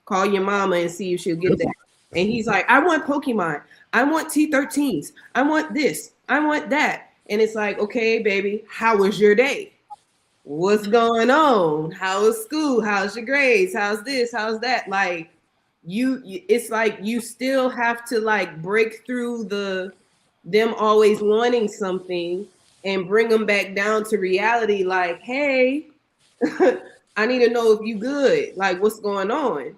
Call your mama and see if she'll get that. And he's like, I want Pokemon. I want T13s. I want this. I want that. And it's like, okay, baby, how was your day? What's going on? How is school? How's your grades? How's this? How's that? Like it's like you still have to like break through them always wanting something and bring them back down to reality. Like, hey, I need to know if you good. Like, what's going on?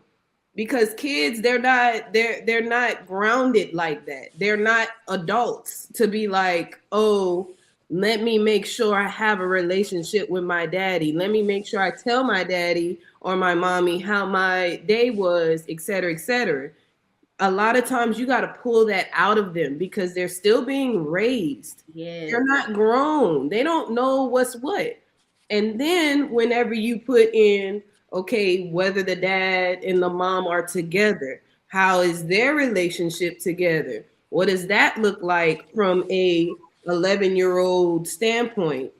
Because kids, they're not grounded like that. They're not adults to be like, oh, let me make sure I have a relationship with my daddy. Let me make sure I tell my daddy or my mommy how my day was, et cetera, et cetera. A lot of times you got to pull that out of them because they're still being raised. Yeah. They're not grown. They don't know what's what. And then whenever you put in, okay, whether the dad and the mom are together, how is their relationship together? What does that look like from a 11-year-old standpoint?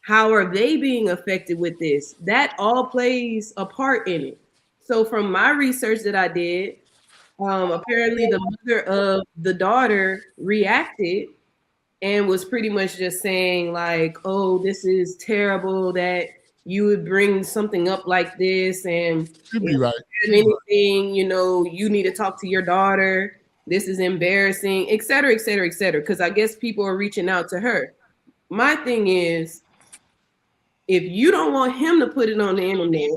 How are they being affected with this? That all plays a part in it. So from my research that I did, apparently the mother of the daughter reacted and was pretty much just saying like, oh, this is terrible that you would bring something up like this, and You'd be right. anything, you need to talk to your daughter. This is embarrassing, et cetera, et cetera, et cetera. Because I guess people are reaching out to her. My thing is, if you don't want him to put it on the internet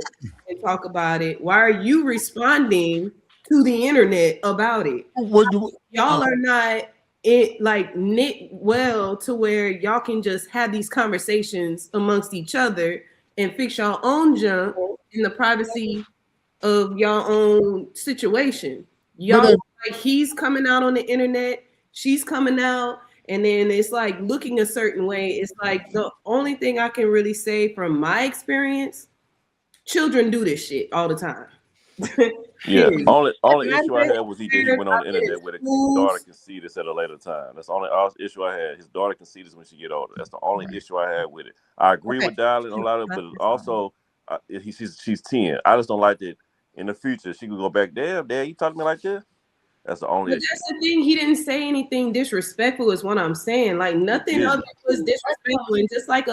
and talk about it, why are you responding to the internet about it? Y'all are not knit well to where y'all can just have these conversations amongst each other and fix your own junk in the privacy of your own situation. Y'all, like, he's coming out on the internet, she's coming out, and then it's like looking a certain way. It's like the only thing I can really say from my experience, children do this shit all the time. Yeah, only issue I had was he went on the internet with it. His daughter can see this at a later time. That's the only issue I had. His daughter can see this when she get older. That's the only issue I had with it. I agree with Darlene on a lot of it, but also she's 10. I just don't like that in the future she could go back. Damn, Dad, you talking to me like this? That's the only issue. That's the thing. He didn't say anything disrespectful, is what I'm saying. Like nothing of it was disrespectful, and just like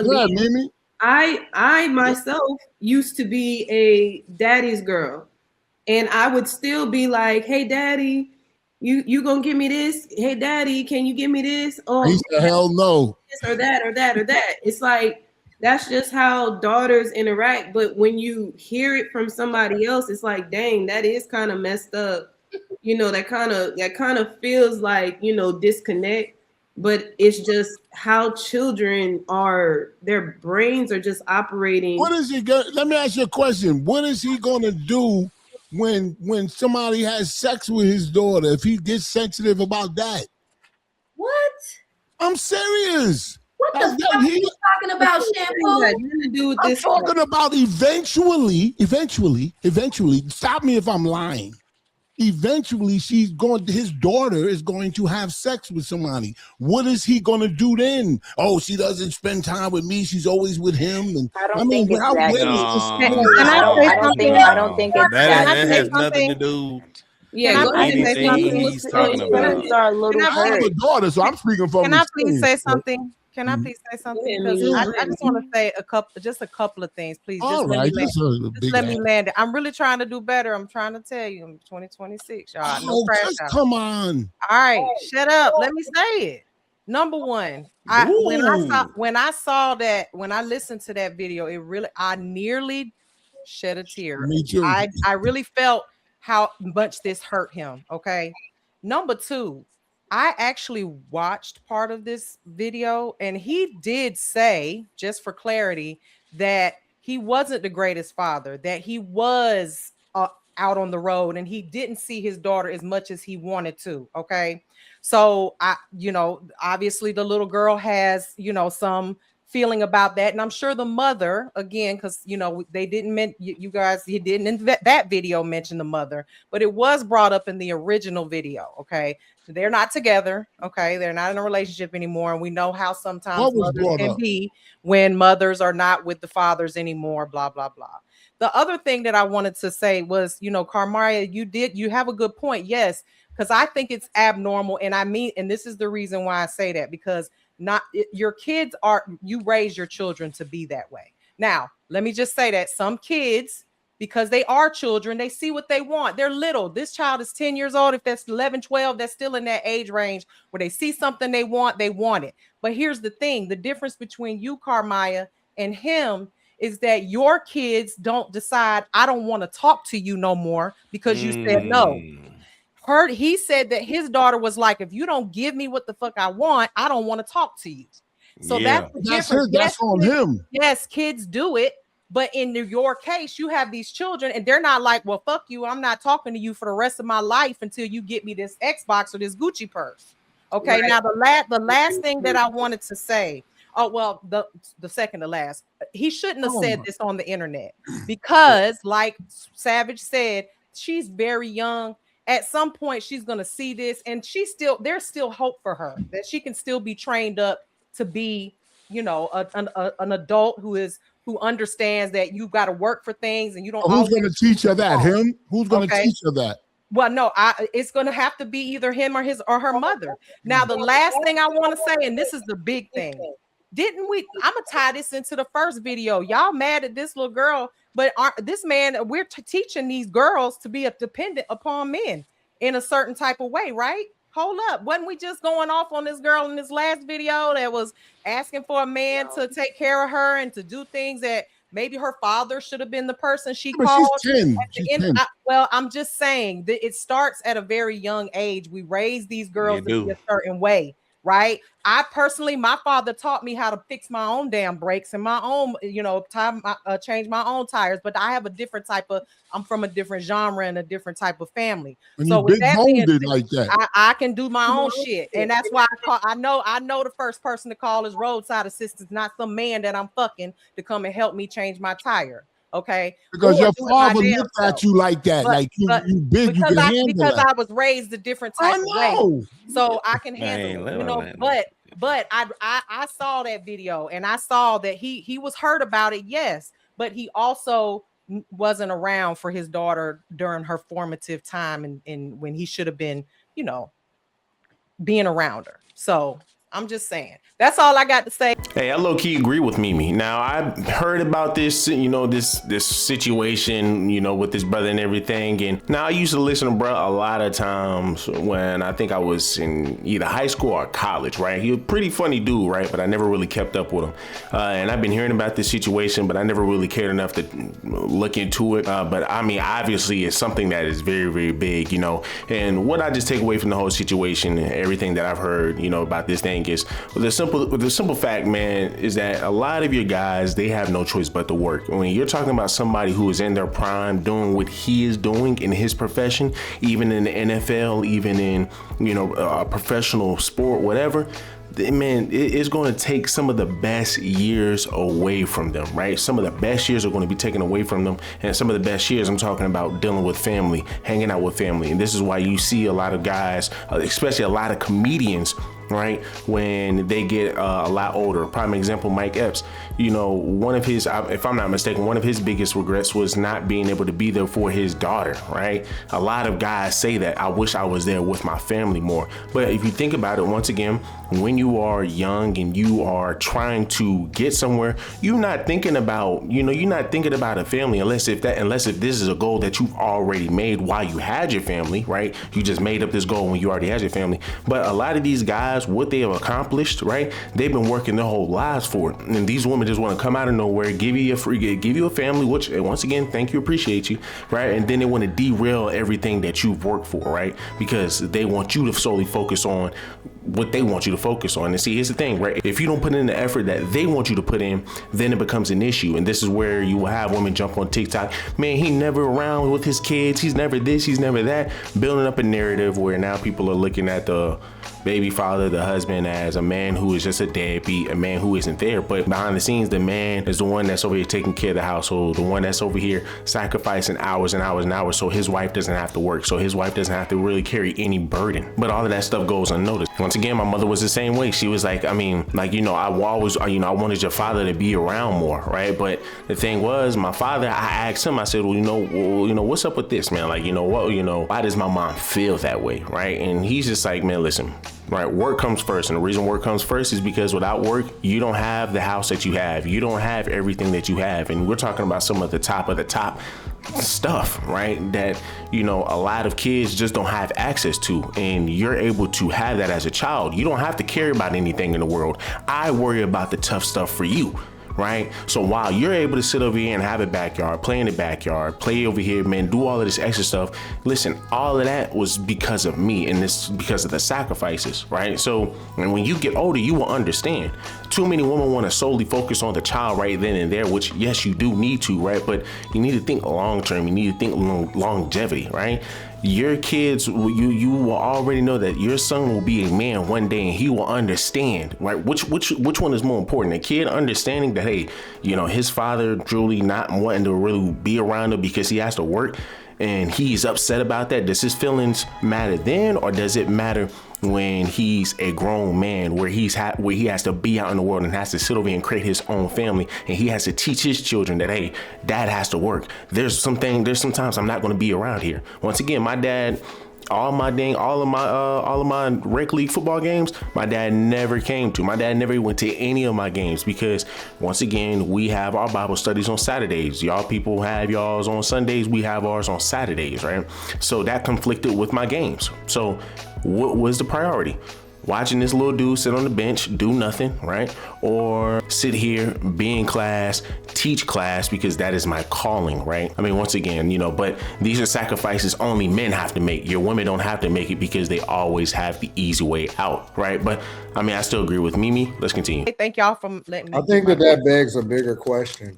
I myself used to be a daddy's girl. And I would still be like, hey, daddy, you gonna give me this? Hey, daddy, can you give me this? Oh, he said, hell no. This or that or that or that. It's like, that's just how daughters interact. But when you hear it from somebody else, it's like, dang, that is kind of messed up. That kind of feels like, disconnect. But it's just how children are, their brains are just operating. What is he going? Let me ask you a question. What is he gonna do when somebody has sex with his daughter, if he gets sensitive about that? What? I'm serious. What the fuck are you talking about, Shampoo? I'm talking about eventually, stop me if I'm lying. Eventually, his daughter is going to have sex with somebody. What is he going to do then? Oh, she doesn't spend time with me. She's always with him. And I don't think it's that. I don't think it's that has nothing to do. Yeah, with anything he's talking about. Are a little hurt. The daughter, so I'm speaking from. Can I please say something? I just want to say a couple of things, please. Just let me land it. I'm really trying to do better. I'm trying to tell you, I'm 2026, y'all. No crash out. Come on. All right, shut up. Let me say it. Number one, when I listened to that video, I nearly shed a tear. Me too. I really felt how much this hurt him. Okay. Number two, I actually watched part of this video, and he did say, just for clarity, that he wasn't the greatest father, that he was out on the road and he didn't see his daughter as much as he wanted to. Okay. So obviously the little girl has, some feeling about that. And I'm sure the mother, again, because, they didn't you guys, he didn't in that video mention the mother, but it was brought up in the original video. Okay. They're not together. Okay. They're not in a relationship anymore. And we know how sometimes mothers can be when mothers are not with the fathers anymore, blah, blah, blah. the other thing that I wanted to say was, Carmaria, you have a good point. Yes, because I think it's abnormal. And and this is the reason why I say that, because your kids you raise your children to be that way. Now, let me just say that some kids, because they are children, they see what they want. They're little. This child is 10 years old. If that's 11, 12, that's still in that age range where they see something they want it. But here's the thing. The difference between you, Carmaya, and him is that your kids don't decide, I don't want to talk to you no more because you said no. He said that his daughter was like, if you don't give me what the fuck I want, I don't want to talk to you. So that's the difference. That's on him. Yes, kids do it. But in your case, you have these children and they're not like, well, fuck you. I'm not talking to you for the rest of my life until you get me this Xbox or this Gucci purse. Okay. Right. Now, the last thing that I wanted to say, the second to last, he shouldn't have said this on the internet because like Savage said, she's very young. At some point, she's going to see this and there's still hope for her that she can still be trained up to be, an adult who understands that you've got to work for things and you don't. Who's going to teach her that? Him? Who's going to teach her that? Well, no, it's going to have to be either him or her mother. Now, the last thing I want to say, and this is the big thing, I'm going to tie this into the first video. Y'all mad at this little girl, but this man, we're teaching these girls to be dependent upon men in a certain type of way, right? Hold up. Wasn't we just going off on this girl in this last video that was asking for a man to take care of her and to do things that maybe her father should have been the person she called? She's 10. Well, I'm just saying that it starts at a very young age. We raise these girls to be a certain way, right? I personally, my father taught me how to fix my own damn brakes and my own, change my own tires. But I have a different I'm from a different genre and a different type of family. And so with that being said, like that, I can do my own shit, and that's why I know the first person to call is roadside assistance, not some man that I'm fucking to come and help me change my tire. Okay, because your father looked at you like that, like you big, you can handle because that. I was raised a different type of way, so I can handle it. But I saw that video and I saw that he was hurt about it, yes, but he also wasn't around for his daughter during her formative time and when he should have been, being around her. So I'm just saying. That's all I got to say. Hey, I low-key agree with Mimi. Now, I heard about this, this situation, with this brother and everything. And now I used to listen to bro a lot of times when I think I was in either high school or college, right? He was a pretty funny dude, right? But I never really kept up with him. And I've been hearing about this situation, but I never really cared enough to look into it. But I mean, obviously, it's something that is very, very big, And what I just take away from the whole situation and everything that I've heard, about this thing is the simple fact, man, is that a lot of your guys, they have no choice but to work. When you're talking about somebody who is in their prime doing what he is doing in his profession, even in the NFL, even in, a professional sport, whatever, man, it's going to take some of the best years away from them, right? Some of the best years are going to be taken away from them. And some of the best years, I'm talking about dealing with family, hanging out with family. And this is why you see a lot of guys, especially a lot of comedians, right, when they get a lot older. Prime example, Mike Epps, one of his, if I'm not mistaken, one of his biggest regrets was not being able to be there for his daughter, right? A lot of guys say that, I wish I was there with my family more. But if you think about it, once again, when you are young and you are trying to get somewhere, you're not thinking about, you're not thinking about a family unless if this is a goal that you've already made while you had your family, right? You just made up this goal when you already had your family. But a lot of these guys, what they have accomplished, right? They've been working their whole lives for it. And these women just want to come out of nowhere, give you a family, which once again, thank you, appreciate you, right? And then they want to derail everything that you've worked for, right? Because they want you to solely focus on what they want you to focus on. And see, here's the thing, right? If you don't put in the effort that they want you to put in, then it becomes an issue. And this is where you will have women jump on TikTok. Man, he never around with his kids. He's never this, he's never that. Building up a narrative where now people are looking at the baby father, the husband, as a man who is just a deadbeat, a man who isn't there. But behind the scenes, the man is the one that's over here taking care of the household, the one that's over here sacrificing hours and hours and hours so his wife doesn't have to work, so his wife doesn't have to really carry any burden. But all of that stuff goes unnoticed. Once again, my mother was the same way. She was like, I mean, like, you know, I wanted your father to be around more, right? But the thing was, my father, I asked him, I said, well, what's up with this, man? Like, why does my mom feel that way, right? And he's just like, man, listen, right, work comes first. And the reason work comes first is because without work, you don't have the house that you have. You don't have everything that you have. And we're talking about some of the top stuff, right, that a lot of kids just don't have access to, and you're able to have that as a child. You don't have to care about anything in the world. I worry about the tough stuff for you, right? So while you're able to sit over here and have a backyard, play in the backyard, play over here, man, do all of this extra stuff, listen, all of that was because of me, and this because of the sacrifices, right? So, and when you get older, you will understand. Too many women want to solely focus on the child right then and there, which yes, you do need to, right? But you need to think long term. You need to think longevity, right? Your kids, you will already know that your son will be a man one day, and he will understand, right? Which one is more important? A kid understanding that, hey, his father truly not wanting to really be around him because he has to work, and he's upset about that. Does his feelings matter then, or does it matter when he's a grown man, where he has to be out in the world and has to sit over and create his own family, and he has to teach his children that, hey, dad has to work. There's sometimes I'm not going to be around here. Once again, my dad, all of my rec league football games, my dad never came to. My dad never went to any of my games because, once again, we have our Bible studies on Saturdays. Y'all people have y'all's on Sundays. We have ours on Saturdays, right? So that conflicted with my games. So what was the priority? Watching this little dude sit on the bench, do nothing, right? Or sit here, be in class, teach class, because that is my calling, right? I mean, once again, but these are sacrifices only men have to make. Your women don't have to make it because they always have the easy way out, right? But I mean, I still agree with Mimi. Let's continue. Hey, thank y'all for letting me. I think that begs a bigger question.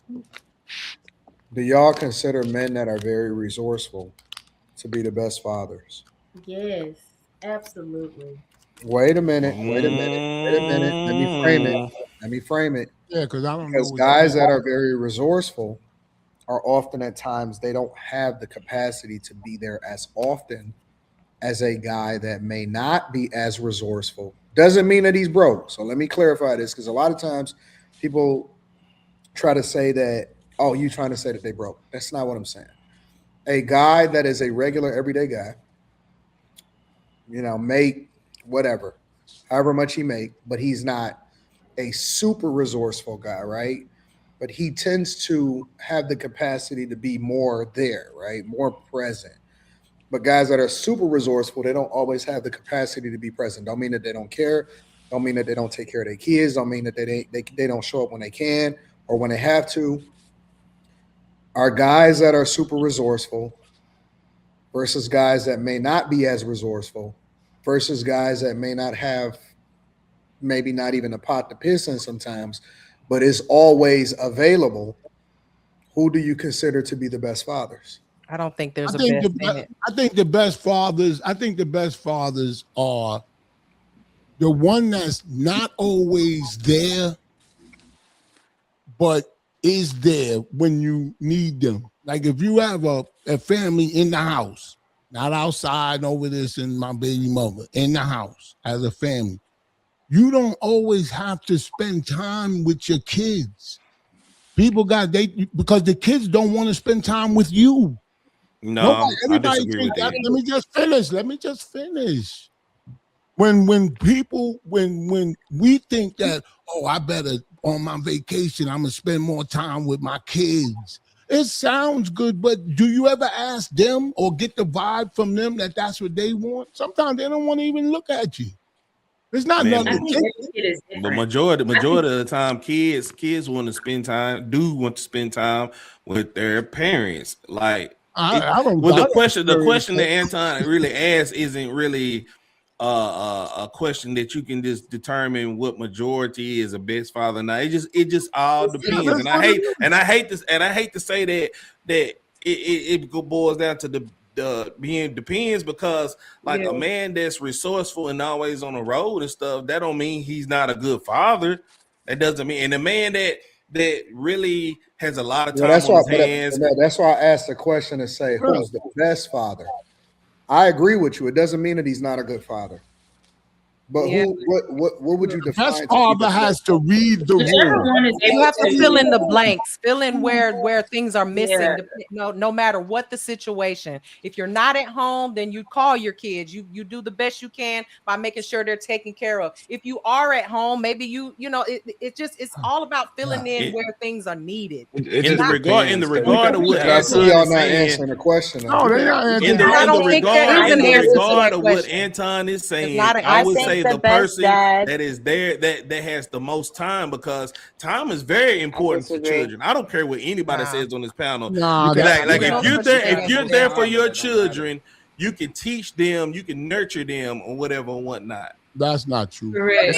Do y'all consider men that are very resourceful to be the best fathers? Yes, absolutely. Wait a minute. Let me frame it. Yeah, because I don't know. Because guys that are very resourceful are often at times they don't have the capacity to be there as often as a guy that may not be as resourceful. Doesn't mean that he's broke. So let me clarify this, because a lot of times people try to say that, oh, you trying to say that they broke. That's not what I'm saying. A guy that is a regular everyday guy, make whatever, however much he make, but he's not a super resourceful guy, right? But he tends to have the capacity to be more there, right? More present. But guys that are super resourceful, they don't always have the capacity to be present. Don't mean that they don't care. Don't mean that they don't take care of their kids. Don't mean that they don't show up when they can or when they have to. Are guys that are super resourceful versus guys that may not be as resourceful versus guys that may not have maybe not even a pot to piss in sometimes, but is always available. Who do you consider to be the best fathers? I don't think there's a best in it. I think the best fathers are the one that's not always there, but is there when you need them. Like if you have a family in the house, not outside over this and my baby mother, in the house as a family, you don't always have to spend time with your kids. People because the kids don't want to spend time with you. No, I disagree with that. Let me just finish. When we think that, oh, I better on my vacation, I'm gonna spend more time with my kids. It sounds good, but do you ever ask them or get the vibe from them that that's what they want? Sometimes they don't want to even look at you. It's not nothing. The majority of the time, kids want to spend time with their parents. Like, the question that Anton really asked isn't really a question that you can just determine what majority is a best father. Now it just all depends. And I hate to say that it boils down to the being depends, because like a man that's resourceful and always on the road and stuff, that don't mean he's not a good father. That doesn't mean, and the man that really has a lot of time on his hands. That's why I asked the question to say, who's the best father? I agree with you. It doesn't mean that he's not a good father. But what would you define? Best father has to read the room. You have to fill in the blanks, fill in where things are missing. No matter what the situation. If you're not at home, then you call your kids. You do the best you can by making sure they're taken care of. If you are at home, maybe it's all about filling in where things are needed. In the regard of what I see y'all not answering the question. No, they not answering. In the regard of what Anton is saying, I would say the person that is there that has the most time, because time is very important for children. I don't care what anybody says on this panel. If you're there for your children, you can teach them, you can nurture them, or whatever and whatnot. That's not true. I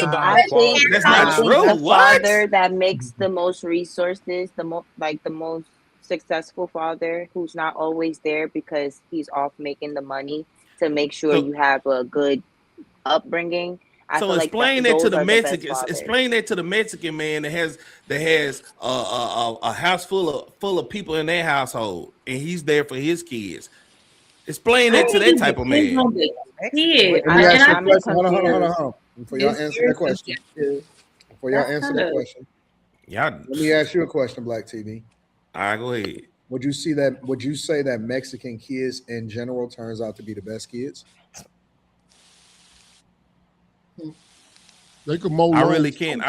think that's not true. The father that makes the most resources, the most successful father, who's not always there because he's off making the money to make sure you have a good upbringing. So explain that to the Mexicans. Explain that to the Mexican man that has a house full of people in their household, and he's there for his kids. Explain that to that type of man. Hold on. Before y'all answer that question. Let me ask you a question, Black TV. All right, go ahead. Would you say that Mexican kids in general turns out to be the best kids? They could mold. I really can't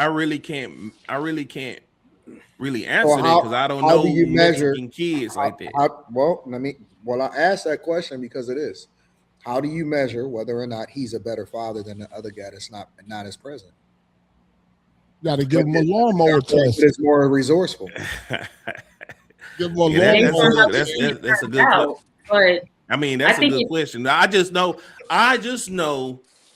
really answer that because I don't know Mexican kids like that. I asked that question because it is. How do you measure whether or not he's a better father than the other guy that's not as present? Got to give him a lawnmower test. It's more resourceful. Give him a lawnmower. That's a good question. But I mean, that's a good question. I just know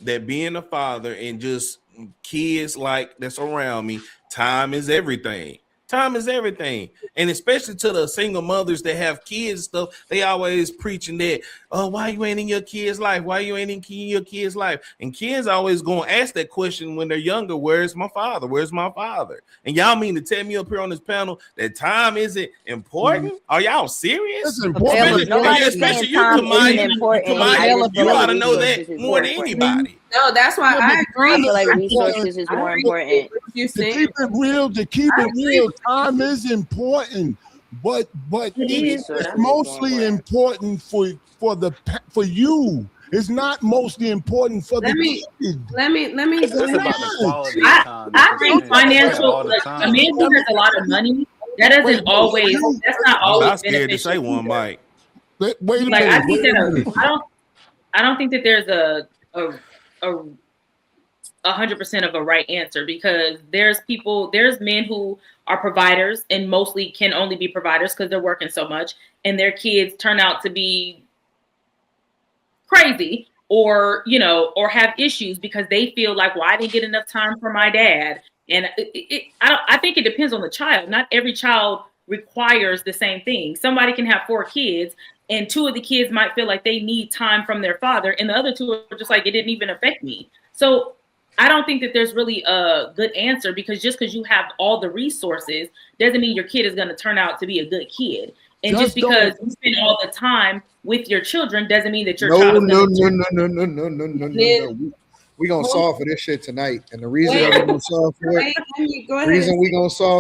that being a father and just kids like that's around me, time is everything. Time is everything. And especially to the single mothers that have kids and stuff, they always preaching that, oh, why you ain't in your kid's life? Why you ain't in your kid's life? And kids always going to ask that question when they're younger, where's my father? Where's my father? And y'all mean to tell me up here on this panel that time isn't important? Are y'all serious? It's important. Especially you, Kamaya. You ought to know that more than anybody. No, that's why I agree. I feel like resources is more important. To keep it real, time is important, but it's mostly important for you. It's not mostly important for the kid. Let me. I think financial. A man who has a lot of money, that doesn't always. That's not always. I'm scared to say one, Mike. Wait a minute. I think that I don't think that there's a 100% of a right answer, because there's men who are providers and mostly can only be providers because they're working so much, and their kids turn out to be crazy or have issues because they feel like, well, I didn't get enough time for my dad. And I think it depends on the child. Not every child requires the same thing. Somebody can have 4 kids and 2 of the kids might feel like they need time from their father, and the other 2 are just like, it didn't even affect me. So I don't think that there's really a good answer, because just because you have all the resources doesn't mean your kid is going to turn out to be a good kid. And just because you spend all the time with your children doesn't mean that your child is No. We're going to solve for this shit tonight. And the reason we're going to solve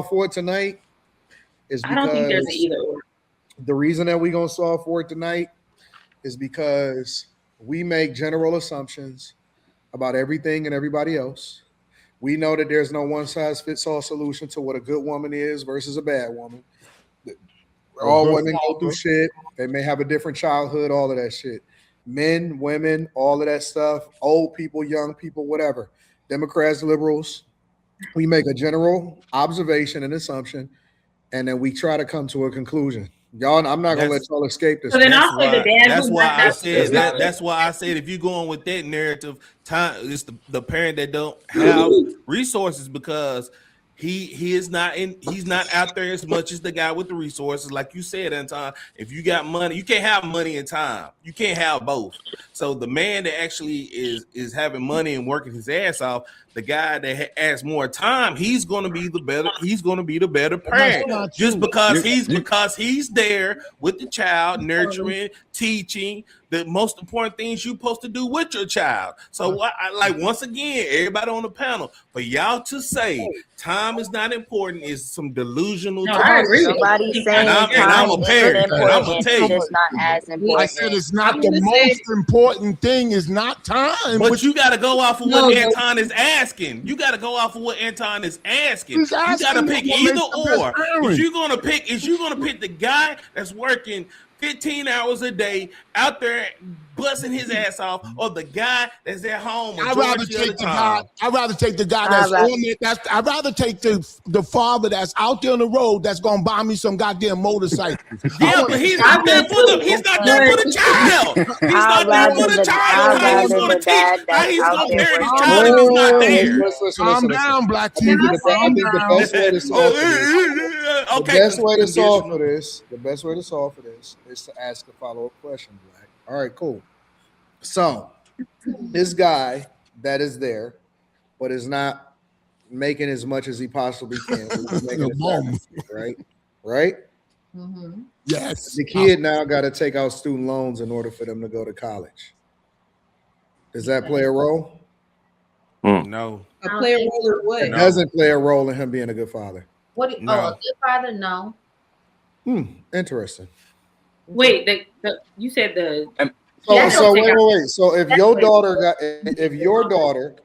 for it, tonight is because I don't think there's an either or. The reason that we're going to solve for it tonight is because we make general assumptions about everything and everybody else. We know that there's no one-size-fits-all solution to what a good woman is versus a bad woman. All women go through shit. They may have a different childhood, all of that shit. Men, women, all of that stuff. Old people, young people, whatever. Democrats, liberals. We make a general observation and assumption, and then we try to come to a conclusion. Y'all, I'm not gonna let y'all escape this. So then I'll say the dad. That's why I said if you're going with that narrative, time it's the parent that don't have resources, because he's not out there as much as the guy with the resources. Like you said, Anton, if you got money, you can't have money and time. You can't have both. So the man that actually is having money and working his ass off, the guy that has more time, he's going to be the better parent. Just because he's there with the child, nurturing, teaching the most important things you're supposed to do with your child. So once again, everybody on the panel, for y'all to say time is not important is some delusional. No, I agree. Nobody's saying I'm a parent, and I'm gonna tell you, it's not as important. I said it's not the most important thing. Is not time. But you got to go off of what Anton is asking. You got to go off of what Anton is asking. You got to pick either or. If you're gonna pick the guy that's working 15 hours a day out there busting his ass off, or the guy that's at home. I'd rather take the guy that's on it. I'd rather take the father that's out there on the road that's gonna buy me some goddamn motorcycle. Yeah, but he's not there for the child. He's not there for the child. How he's gonna teach? How he's gonna parent his child if he's not there? Calm down, Black TV. The best way to solve for this is to ask a follow-up question, Black. All right, cool. So this guy that is there, but is not making as much as he possibly can, right? Mm-hmm. Yes. The kid now got to take out student loans in order for them to go to college. Does that play a role? No. Play a role in what? It doesn't play a role in him being a good father. A good father? No. Interesting. Wait, you said the. So wait. So if your daughter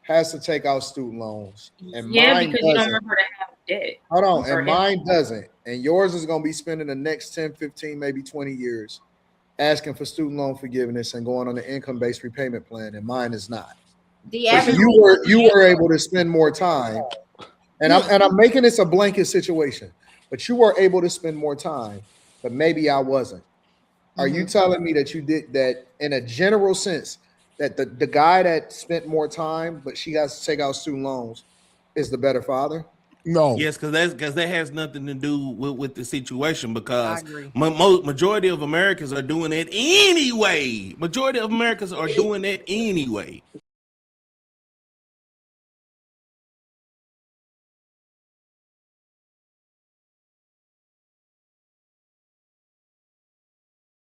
has to take out student loans, and mine because you don't want her to have debt. Hold on, and mine doesn't, and yours is going to be spending the next 10, 15, maybe 20 years asking for student loan forgiveness and going on an income-based repayment plan, and mine is not. You were able to spend more time, and I'm making this a blanket situation, but you were able to spend more time, but maybe I wasn't. Are you telling me that you did that in a general sense, that the guy that spent more time, but she has to take out student loans, is the better father? No. Yes, because that has nothing to do with the situation, because majority of Americans are doing it anyway.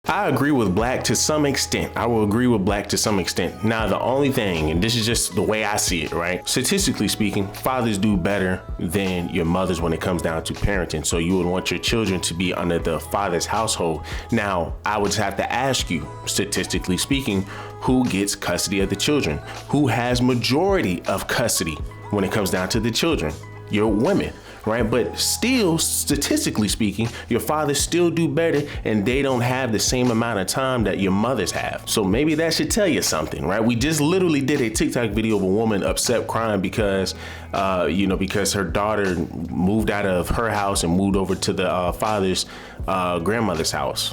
I agree with Black to some extent. I will agree with Black to some extent. Now, the only thing, and this is just the way I see it, right? Statistically speaking, fathers do better than your mothers when it comes down to parenting. So you would want your children to be under the father's household. Now, I would have to ask you, statistically speaking, who gets custody of the children? Who has majority of custody when it comes down to the children? Your women. Right, but still, statistically speaking, your fathers still do better, and they don't have the same amount of time that your mothers have. So maybe that should tell you something, right? We just literally did a TikTok video of a woman upset crying because, because her daughter moved out of her house and moved over to the father's grandmother's house.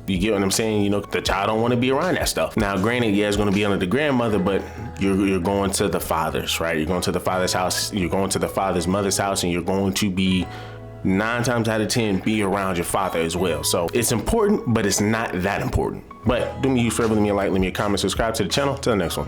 You get what I'm saying? The child don't want to be around that stuff. Now, granted, it's going to be under the grandmother, but you're going to the father's, right? You're going to the father's house. You're going to the father's mother's house, and you're going to be 9 times out of 10 be around your father as well. So it's important, but it's not that important. But do me a huge favor, leave me a like, leave me a comment, subscribe to the channel. Till the next one.